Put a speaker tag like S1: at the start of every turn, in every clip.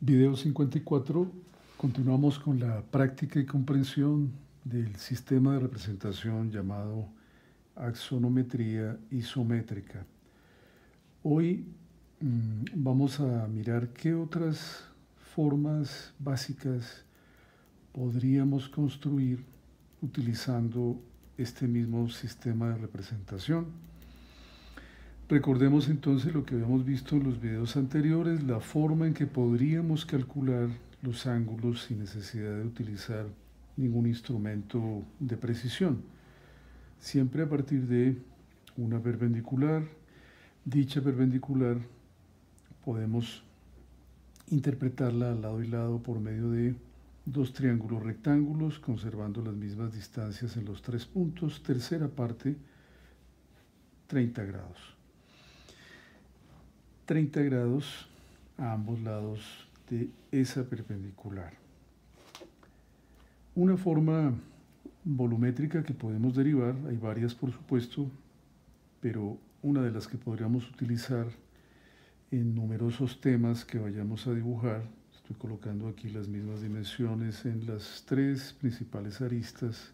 S1: Video 54, continuamos con la práctica y comprensión del sistema de representación llamado axonometría isométrica. Hoy vamos a mirar qué otras formas básicas podríamos construir utilizando este mismo sistema de representación. Recordemos entonces lo que habíamos visto en los videos anteriores, la forma en que podríamos calcular los ángulos sin necesidad de utilizar ningún instrumento de precisión. Siempre a partir de una perpendicular. Dicha perpendicular podemos interpretarla al lado y lado por medio de dos triángulos rectángulos, conservando las mismas distancias en los tres puntos. Tercera parte, 30 grados. 30 grados a ambos lados de esa perpendicular. Una forma volumétrica que podemos derivar, hay varias por supuesto, pero una de las que podríamos utilizar en numerosos temas que vayamos a dibujar, estoy colocando aquí las mismas dimensiones en las tres principales aristas,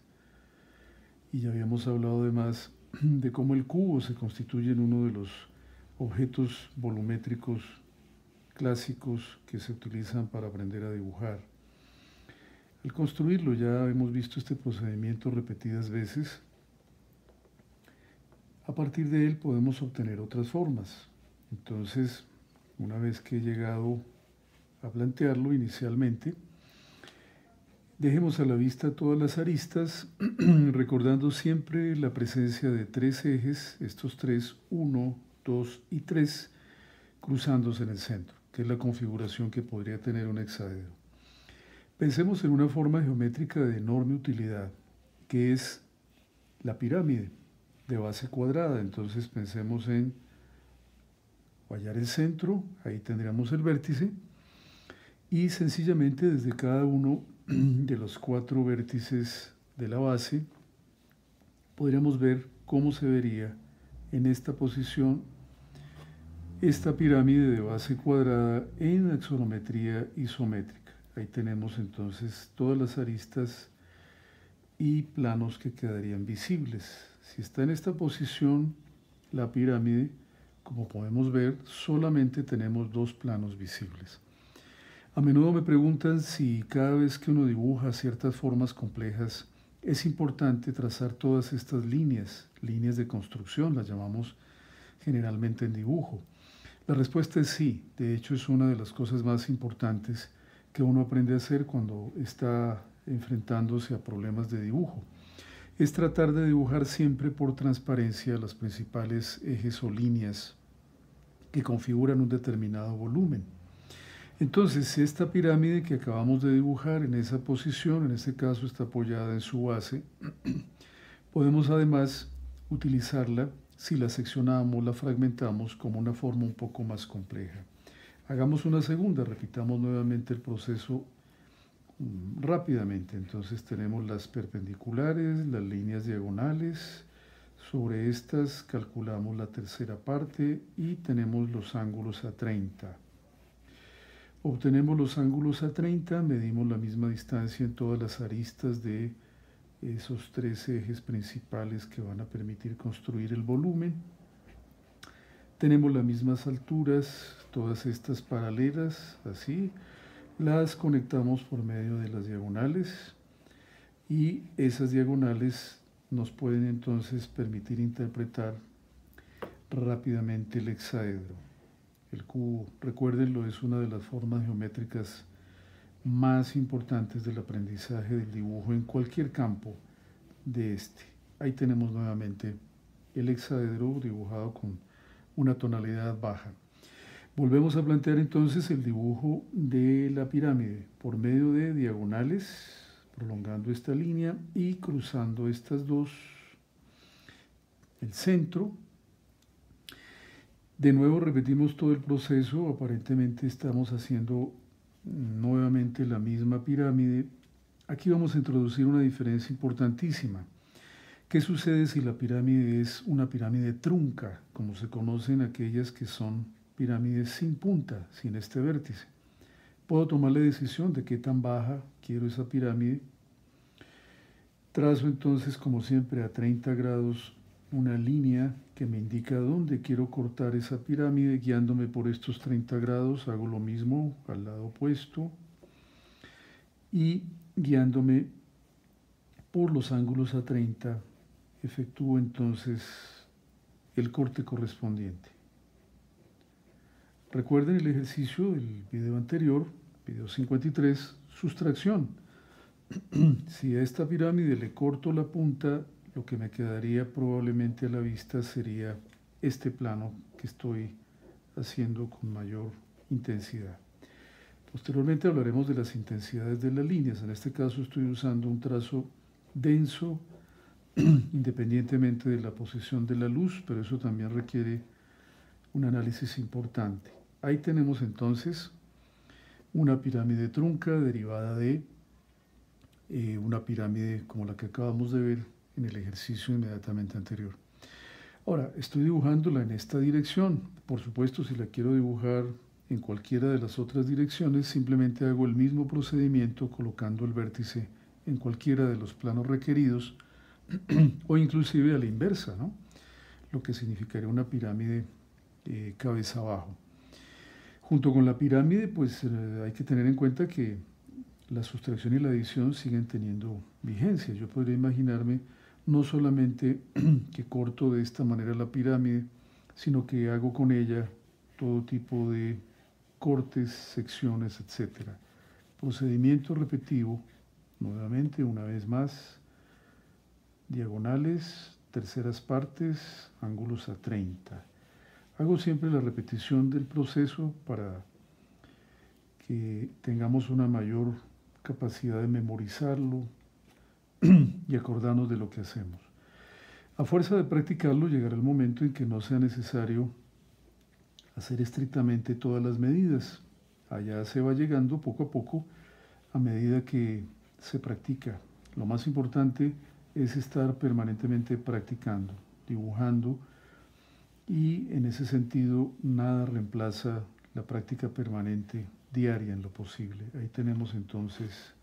S1: y ya habíamos hablado además de cómo el cubo se constituye en uno de los objetos volumétricos clásicos que se utilizan para aprender a dibujar. Al construirlo ya hemos visto este procedimiento repetidas veces. A partir de él podemos obtener otras formas. Entonces, una vez que he llegado a plantearlo inicialmente, dejemos a la vista todas las aristas, recordando siempre la presencia de tres ejes, estos tres, 1, 2 y 3, cruzándose en el centro, que es la configuración que podría tener un hexaedro. Pensemos en una forma geométrica de enorme utilidad, que es la pirámide de base cuadrada. Entonces pensemos en hallar el centro, ahí tendríamos el vértice, y sencillamente desde cada uno de los 4 vértices de la base podríamos ver cómo se vería en esta posición esta pirámide de base cuadrada en axonometría isométrica. Ahí tenemos entonces todas las aristas y planos que quedarían visibles. Si está en esta posición la pirámide, como podemos ver, solamente tenemos 2 planos visibles. A menudo me preguntan si cada vez que uno dibuja ciertas formas complejas es importante trazar todas estas líneas de construcción, las llamamos generalmente en dibujo. La respuesta es sí. De hecho, es una de las cosas más importantes que uno aprende a hacer cuando está enfrentándose a problemas de dibujo. Es tratar de dibujar siempre por transparencia los principales ejes o líneas que configuran un determinado volumen. Entonces, si esta pirámide que acabamos de dibujar en esa posición, en este caso está apoyada en su base, podemos además utilizarla si la seccionamos, la fragmentamos como una forma un poco más compleja. Hagamos una segunda, repitamos nuevamente el proceso rápidamente. Entonces tenemos las perpendiculares, las líneas diagonales, sobre estas calculamos la tercera parte y tenemos los ángulos a 30. Obtenemos los ángulos a 30, medimos la misma distancia en todas las aristas de esos 3 ejes principales que van a permitir construir el volumen. Tenemos las mismas alturas, todas estas paralelas, así. Las conectamos por medio de las diagonales y esas diagonales nos pueden entonces permitir interpretar rápidamente el hexaedro. El cubo, recuérdenlo, es una de las formas geométricas más importantes del aprendizaje del dibujo en cualquier campo de este. Ahí tenemos nuevamente el hexaedro dibujado con una tonalidad baja. Volvemos a plantear entonces el dibujo de la pirámide por medio de diagonales, prolongando esta línea y cruzando estas dos, el centro. De nuevo repetimos todo el proceso, aparentemente estamos haciendo nuevamente la misma pirámide. Aquí vamos a introducir una diferencia importantísima. ¿Qué sucede si la pirámide es una pirámide trunca, como se conocen aquellas que son pirámides sin punta, sin este vértice? puedo tomar la decisión de qué tan baja quiero esa pirámide. Trazo entonces, como siempre, a 30 grados una línea que me indica dónde quiero cortar esa pirámide, guiándome por estos 30 grados. Hago lo mismo al lado opuesto y guiándome por los ángulos a 30, efectúo entonces el corte correspondiente. Recuerden el ejercicio del video anterior, video 53, sustracción. Si a esta pirámide le corto la punta, lo que me quedaría probablemente a la vista sería este plano que estoy haciendo con mayor intensidad. Posteriormente hablaremos de las intensidades de las líneas. En este caso estoy usando un trazo denso, independientemente de la posición de la luz, pero eso también requiere un análisis importante. Ahí tenemos entonces una pirámide trunca derivada de una pirámide como la que acabamos de ver en el ejercicio inmediatamente anterior. Ahora, estoy dibujándola en esta dirección. Por supuesto, si la quiero dibujar en cualquiera de las otras direcciones, simplemente hago el mismo procedimiento colocando el vértice en cualquiera de los planos requeridos o inclusive a la inversa, ¿no? Lo que significaría una pirámide cabeza abajo. Junto con la pirámide, pues hay que tener en cuenta que la sustracción y la adición siguen teniendo vigencia. Yo podría imaginarme no solamente que corto de esta manera la pirámide, sino que hago con ella todo tipo de cortes, secciones, etc. Procedimiento repetitivo, nuevamente, una vez más, diagonales, terceras partes, ángulos a 30. Hago siempre la repetición del proceso para que tengamos una mayor capacidad de memorizarlo y acordarnos de lo que hacemos. A fuerza de practicarlo llegará el momento en que no sea necesario hacer estrictamente todas las medidas. Allá se va llegando poco a poco a medida que se practica. Lo más importante es estar permanentemente practicando, dibujando, y en ese sentido nada reemplaza la práctica permanente diaria en lo posible. Ahí tenemos entonces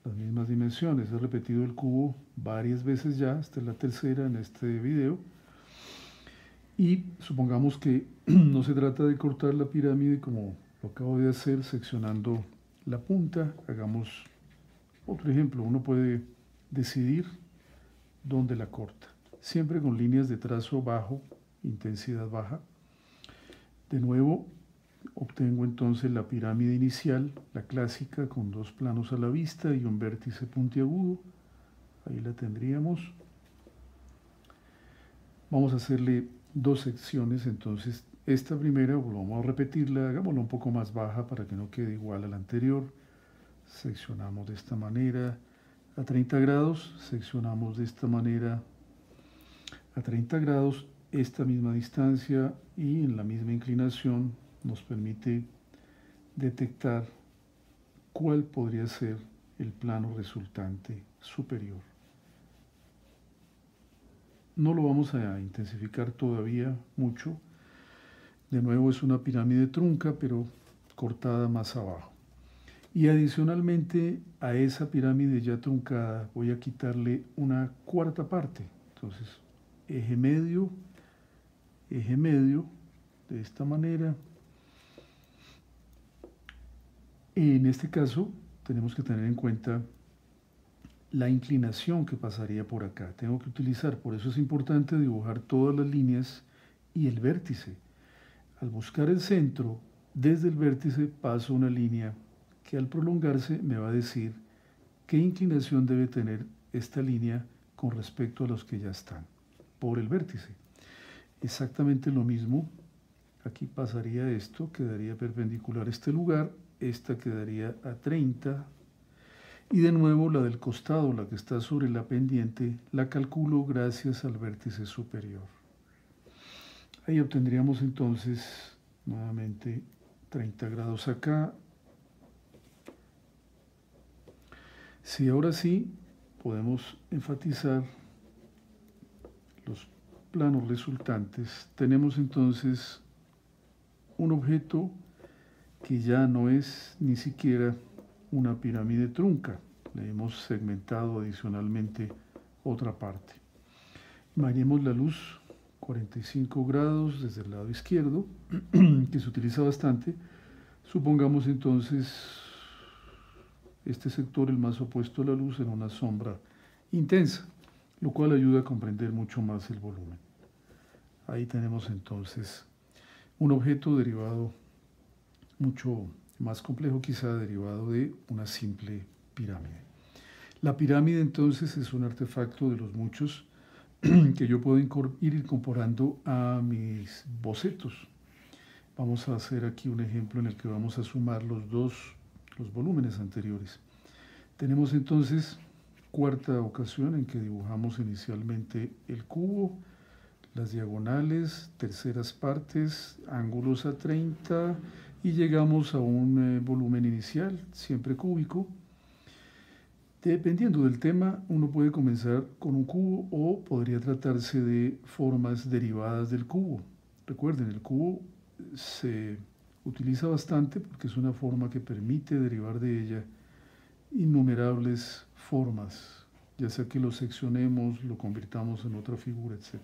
S1: las mismas dimensiones. He repetido el cubo varias veces ya, esta es la tercera en este video. Y supongamos que no se trata de cortar la pirámide como lo acabo de hacer, seccionando la punta. Hagamos otro ejemplo. Uno puede decidir dónde la corta. Siempre con líneas de trazo bajo, intensidad baja. De nuevo, obtengo entonces la pirámide inicial, la clásica, con dos planos a la vista y un vértice puntiagudo. Ahí la tendríamos. Vamos a hacerle dos secciones, entonces esta primera vamos a repetirla, hagámosla un poco más baja para que no quede igual a la anterior. Seccionamos de esta manera a 30 grados, seccionamos de esta manera a 30 grados, esta misma distancia y en la misma inclinación nos permite detectar cuál podría ser el plano resultante superior. No lo vamos a intensificar todavía mucho. De nuevo es una pirámide trunca, pero cortada más abajo. Y adicionalmente a esa pirámide ya truncada voy a quitarle una cuarta parte. Entonces, eje medio, de esta manera. En este caso tenemos que tener en cuenta la inclinación que pasaría por acá. Tengo que utilizar, por eso es importante dibujar todas las líneas y el vértice. Al buscar el centro, desde el vértice paso una línea que al prolongarse me va a decir qué inclinación debe tener esta línea con respecto a los que ya están por el vértice. Exactamente lo mismo, aquí pasaría esto, quedaría perpendicular a este lugar, esta quedaría a 30, y de nuevo la del costado, la que está sobre la pendiente, la calculo gracias al vértice superior. Ahí obtendríamos entonces nuevamente 30 grados acá. Si ahora sí podemos enfatizar los planos resultantes, tenemos entonces un objeto que ya no es ni siquiera una pirámide trunca. Le hemos segmentado adicionalmente otra parte. Imaginemos la luz 45 grados desde el lado izquierdo, que se utiliza bastante. Supongamos entonces este sector, el más opuesto a la luz, en una sombra intensa, lo cual ayuda a comprender mucho más el volumen. Ahí tenemos entonces un objeto derivado, mucho más complejo quizá, derivado de una simple pirámide. La pirámide entonces es un artefacto de los muchos que yo puedo ir incorporando a mis bocetos. Vamos a hacer aquí un ejemplo en el que vamos a sumar los volúmenes anteriores. Tenemos entonces cuarta ocasión en que dibujamos inicialmente el cubo, las diagonales, terceras partes, ángulos a 30 y llegamos a un volumen inicial, siempre cúbico. Dependiendo del tema, uno puede comenzar con un cubo o podría tratarse de formas derivadas del cubo. Recuerden, el cubo se utiliza bastante porque es una forma que permite derivar de ella innumerables formas, ya sea que lo seccionemos, lo convirtamos en otra figura, etc.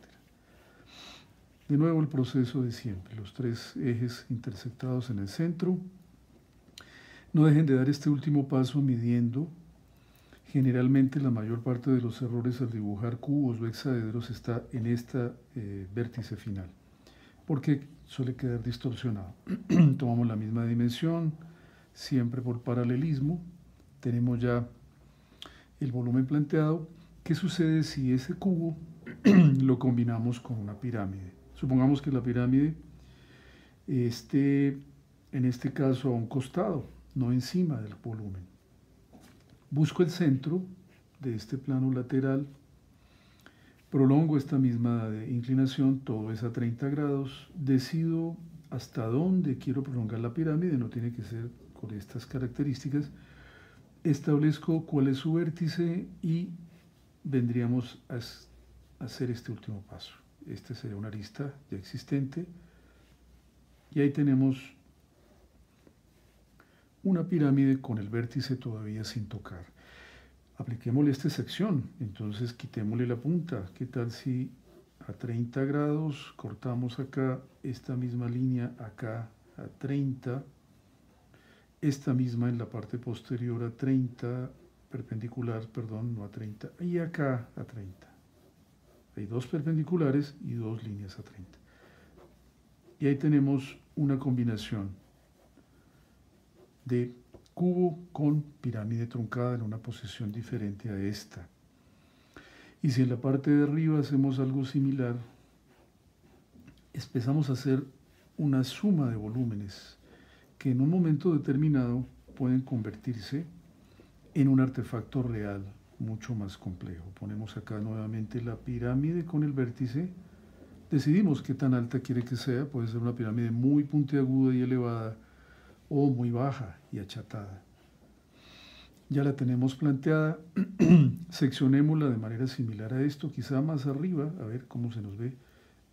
S1: De nuevo el proceso de siempre, los tres ejes intersectados en el centro. No dejen de dar este último paso midiendo. Generalmente la mayor parte de los errores al dibujar cubos o hexaedros está en esta vértice final, porque suele quedar distorsionado. Tomamos la misma dimensión, siempre por paralelismo, tenemos ya el volumen planteado. ¿Qué sucede si ese cubo lo combinamos con una pirámide? Supongamos que la pirámide esté, en este caso, a un costado, no encima del volumen. Busco el centro de este plano lateral, prolongo esta misma inclinación, todo es a 30 grados, decido hasta dónde quiero prolongar la pirámide, no tiene que ser con estas características, establezco cuál es su vértice y vendríamos a hacer este último paso. Este sería una arista ya existente y ahí tenemos una pirámide con el vértice todavía sin tocar. Apliquémosle esta sección, entonces quitémosle la punta. ¿Qué tal si a 30 grados cortamos acá esta misma línea acá a 30, esta misma en la parte posterior a 30, perpendicular, perdón, no a 30, y acá a 30. Hay dos perpendiculares y dos líneas a 30. Y ahí tenemos una combinación de cubo con pirámide truncada en una posición diferente a esta. Y si en la parte de arriba hacemos algo similar, empezamos a hacer una suma de volúmenes que en un momento determinado pueden convertirse en un artefacto real mucho más complejo. Ponemos acá nuevamente la pirámide con el vértice, decidimos qué tan alta quiere que sea, puede ser una pirámide muy puntiaguda y elevada o muy baja y achatada. Ya la tenemos planteada, seccionémosla de manera similar a esto, quizá más arriba, a ver cómo se nos ve.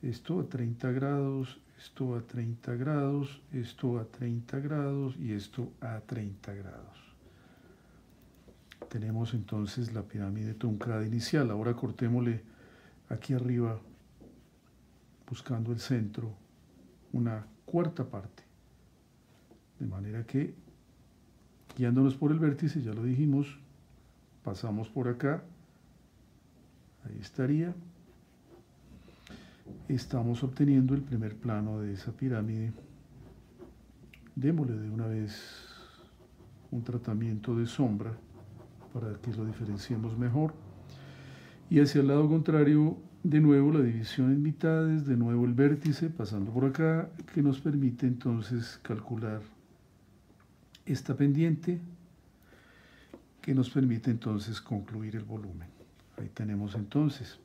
S1: Esto a 30 grados, esto a 30 grados, esto a 30 grados y esto a 30 grados. Tenemos entonces la pirámide truncada inicial. Ahora cortémosle aquí arriba, buscando el centro, una cuarta parte. De manera que, guiándonos por el vértice, ya lo dijimos, pasamos por acá, ahí estaría. Estamos obteniendo el primer plano de esa pirámide. Démosle de una vez un tratamiento de sombra para que lo diferenciemos mejor. Y hacia el lado contrario, de nuevo la división en mitades, de nuevo el vértice pasando por acá, que nos permite entonces calcular esta pendiente, que nos permite entonces concluir el volumen. Ahí tenemos entonces,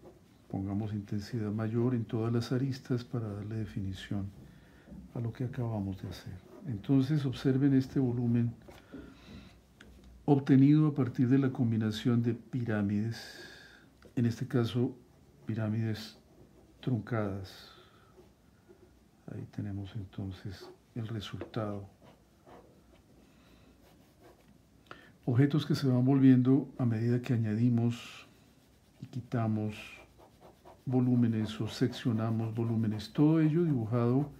S1: pongamos intensidad mayor en todas las aristas para darle definición a lo que acabamos de hacer. Entonces observen este volumen obtenido a partir de la combinación de pirámides, en este caso pirámides truncadas. Ahí tenemos entonces el resultado objetos que se van volviendo a medida que añadimos y quitamos volúmenes o seccionamos volúmenes, todo ello dibujado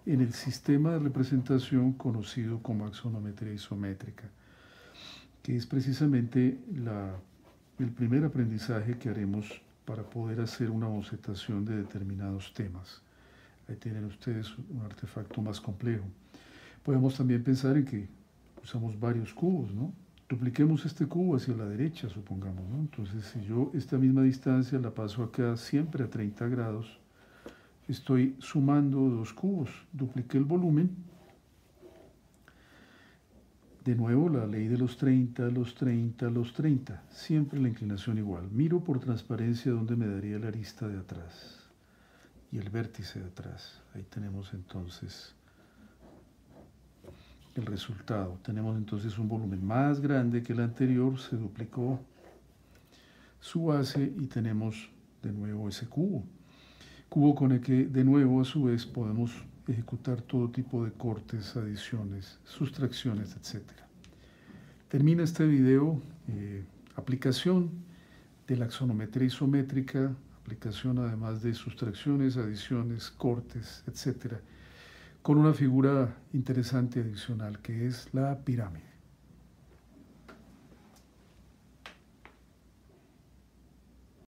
S1: en el sistema de representación conocido como axonometría isométrica, que es precisamente el primer aprendizaje que haremos para poder hacer una bocetación de determinados temas. Ahí tienen ustedes un artefacto más complejo. Podemos también pensar en que usamos varios cubos, ¿no? Dupliquemos este cubo hacia la derecha, supongamos, ¿no? Entonces, si yo esta misma distancia la paso acá siempre a 30 grados, estoy sumando dos cubos. Dupliqué el volumen. De nuevo, la ley de los 30, los 30, los 30. Siempre la inclinación igual. Miro por transparencia dónde me daría la arista de atrás y el vértice de atrás. Ahí tenemos entonces el resultado. Tenemos entonces un volumen más grande que el anterior, se duplicó su base y tenemos de nuevo ese cubo. Cubo con el que de nuevo a su vez podemos ejecutar todo tipo de cortes, adiciones, sustracciones, etc. Termina este video, aplicación de la axonometría isométrica, aplicación además de sustracciones, adiciones, cortes, etc., con una figura interesante adicional que es la pirámide.